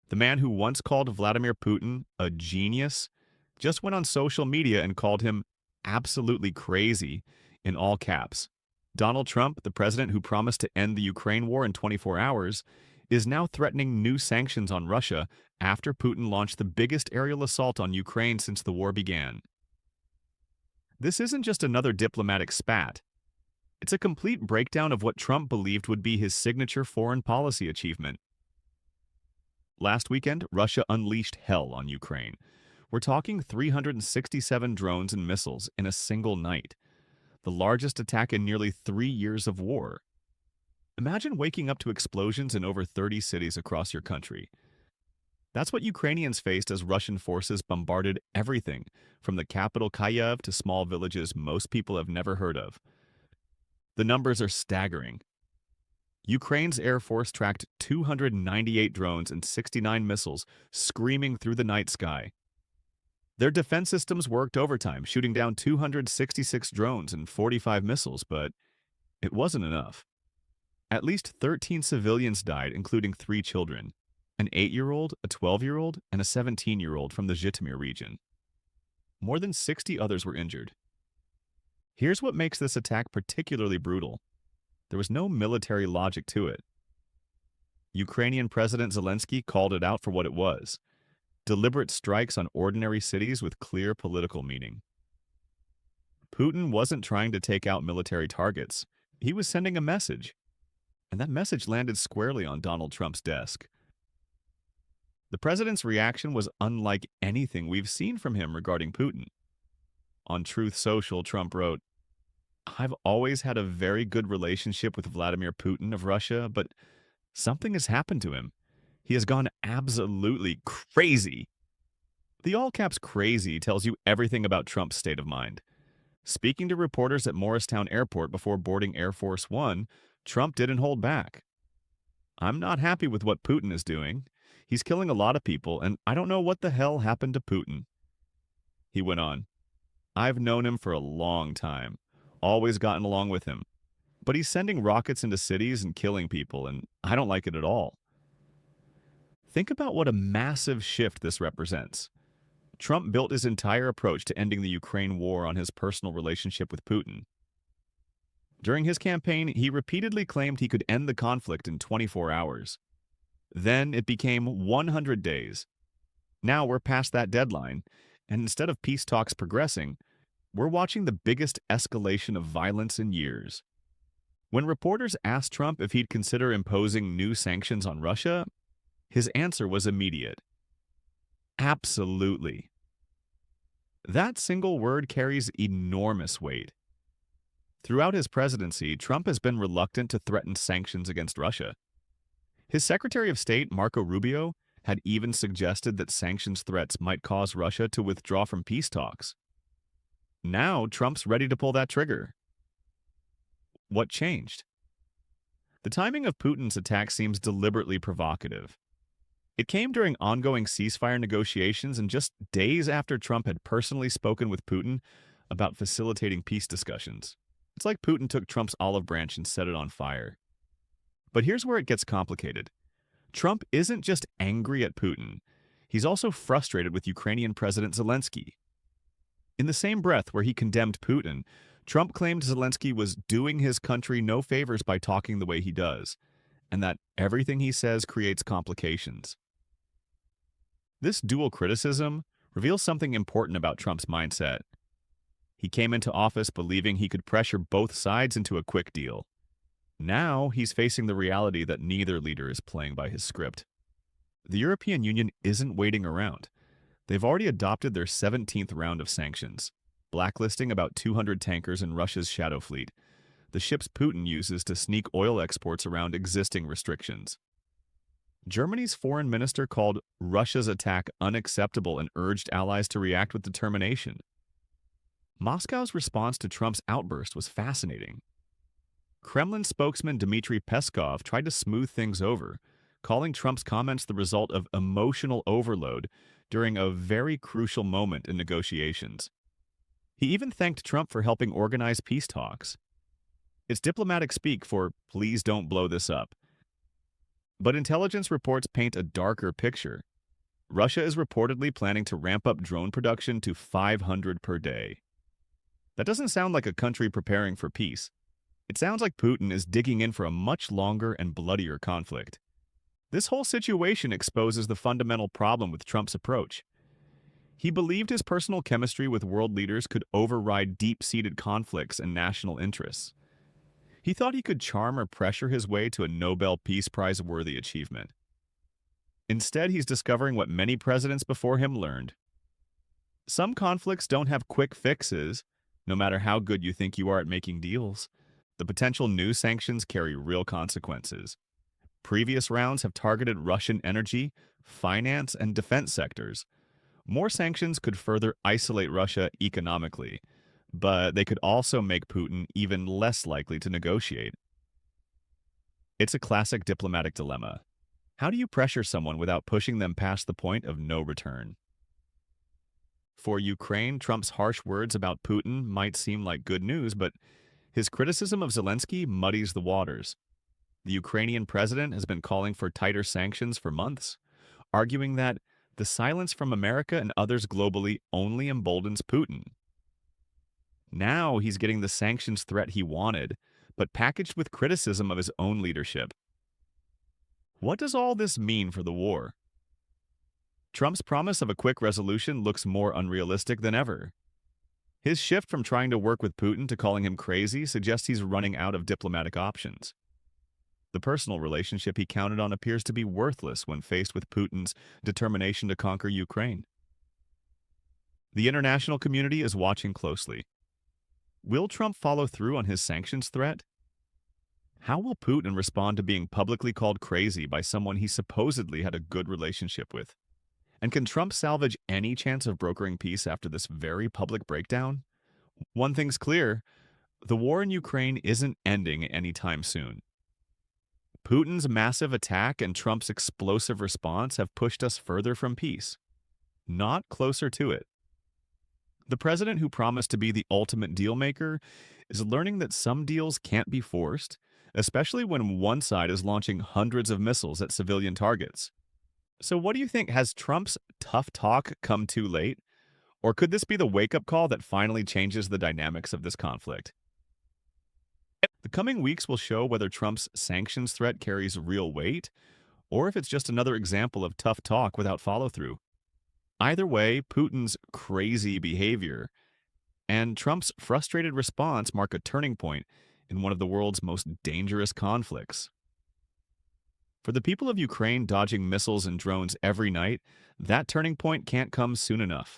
The man who once called Vladimir Putin a genius just went on social media and called him absolutely crazy in all caps. Donald Trump, the president who promised to end the Ukraine war in 24 hours, is now threatening new sanctions on Russia after Putin launched the biggest aerial assault on Ukraine since the war began. This isn't just another diplomatic spat. It's a complete breakdown of what Trump believed would be his signature foreign policy achievement. Last weekend, Russia unleashed hell on Ukraine. We're talking 367 drones and missiles in a single night, the largest attack in nearly 3 years of war. Imagine waking up to explosions in over 30 cities across your country. That's what Ukrainians faced as Russian forces bombarded everything, from the capital Kyiv to small villages most people have never heard of. The numbers are staggering. Ukraine's Air Force tracked 298 drones and 69 missiles screaming through the night sky. Their defense systems worked overtime, shooting down 266 drones and 45 missiles, but it wasn't enough. At least 13 civilians died, including 3 children, an 8-year-old, a 12-year-old, and a 17-year-old from the Zhytomyr region. More than 60 others were injured. Here's what makes this attack particularly brutal. There was no military logic to it. Ukrainian President Zelensky called it out for what it was: deliberate strikes on ordinary cities with clear political meaning. Putin wasn't trying to take out military targets. He was sending a message. And that message landed squarely on Donald Trump's desk. The president's reaction was unlike anything we've seen from him regarding Putin. On Truth Social, Trump wrote, "I've always had a very good relationship with Vladimir Putin of Russia, but something has happened to him. He has gone absolutely crazy." The all-caps crazy tells you everything about Trump's state of mind. Speaking to reporters at Morristown Airport before boarding Air Force One, Trump didn't hold back. "I'm not happy with what Putin is doing. He's killing a lot of people, and I don't know what the hell happened to Putin." He went on, "I've known him for a long time, always gotten along with him. But he's sending rockets into cities and killing people, and I don't like it at all." Think about what a massive shift this represents. Trump built his entire approach to ending the Ukraine war on his personal relationship with Putin. During his campaign, he repeatedly claimed he could end the conflict in 24 hours. Then it became 100 days. Now we're past that deadline, and instead of peace talks progressing, we're watching the biggest escalation of violence in years. When reporters asked Trump if he'd consider imposing new sanctions on Russia, his answer was immediate: absolutely. That single word carries enormous weight. Throughout his presidency, Trump has been reluctant to threaten sanctions against Russia. His Secretary of State, Marco Rubio, had even suggested that sanctions threats might cause Russia to withdraw from peace talks. Now, Trump's ready to pull that trigger. What changed? The timing of Putin's attack seems deliberately provocative. It came during ongoing ceasefire negotiations and just days after Trump had personally spoken with Putin about facilitating peace discussions. It's like Putin took Trump's olive branch and set it on fire. But here's where it gets complicated. Trump isn't just angry at Putin. He's also frustrated with Ukrainian President Zelensky. In the same breath where he condemned Putin, Trump claimed Zelensky was doing his country no favors by talking the way he does, and that everything he says creates complications. This dual criticism reveals something important about Trump's mindset. He came into office believing he could pressure both sides into a quick deal. Now he's facing the reality that neither leader is playing by his script. The European Union isn't waiting around. They've already adopted their 17th round of sanctions, blacklisting about 200 tankers in Russia's shadow fleet, the ships Putin uses to sneak oil exports around existing restrictions. Germany's foreign minister called Russia's attack unacceptable and urged allies to react with determination. Moscow's response to Trump's outburst was fascinating. Kremlin spokesman Dmitry Peskov tried to smooth things over, calling Trump's comments the result of emotional overload during a very crucial moment in negotiations. He even thanked Trump for helping organize peace talks. It's diplomatic speak for "please don't blow this up." But intelligence reports paint a darker picture. Russia is reportedly planning to ramp up drone production to 500 per day. That doesn't sound like a country preparing for peace. It sounds like Putin is digging in for a much longer and bloodier conflict. This whole situation exposes the fundamental problem with Trump's approach. He believed his personal chemistry with world leaders could override deep-seated conflicts and national interests. He thought he could charm or pressure his way to a Nobel Peace Prize-worthy achievement. Instead, he's discovering what many presidents before him learned. Some conflicts don't have quick fixes, no matter how good you think you are at making deals. The potential new sanctions carry real consequences. Previous rounds have targeted Russian energy, finance, and defense sectors. More sanctions could further isolate Russia economically, but they could also make Putin even less likely to negotiate. It's a classic diplomatic dilemma. How do you pressure someone without pushing them past the point of no return? For Ukraine, Trump's harsh words about Putin might seem like good news, but his criticism of Zelensky muddies the waters. The Ukrainian president has been calling for tighter sanctions for months, arguing that the silence from America and others globally only emboldens Putin. Now he's getting the sanctions threat he wanted, but packaged with criticism of his own leadership. What does all this mean for the war? Trump's promise of a quick resolution looks more unrealistic than ever. His shift from trying to work with Putin to calling him crazy suggests he's running out of diplomatic options. The personal relationship he counted on appears to be worthless when faced with Putin's determination to conquer Ukraine. The international community is watching closely. Will Trump follow through on his sanctions threat? How will Putin respond to being publicly called crazy by someone he supposedly had a good relationship with? And can Trump salvage any chance of brokering peace after this very public breakdown? One thing's clear, the war in Ukraine isn't ending anytime soon. Putin's massive attack and Trump's explosive response have pushed us further from peace, not closer to it. The president who promised to be the ultimate deal maker is learning that some deals can't be forced, especially when one side is launching hundreds of missiles at civilian targets. So what do you think? Has Trump's tough talk come too late? Or could this be the wake-up call that finally changes the dynamics of this conflict? The coming weeks will show whether Trump's sanctions threat carries real weight, or if it's just another example of tough talk without follow-through. Either way, Putin's crazy behavior and Trump's frustrated response mark a turning point in one of the world's most dangerous conflicts. For the people of Ukraine dodging missiles and drones every night, that turning point can't come soon enough.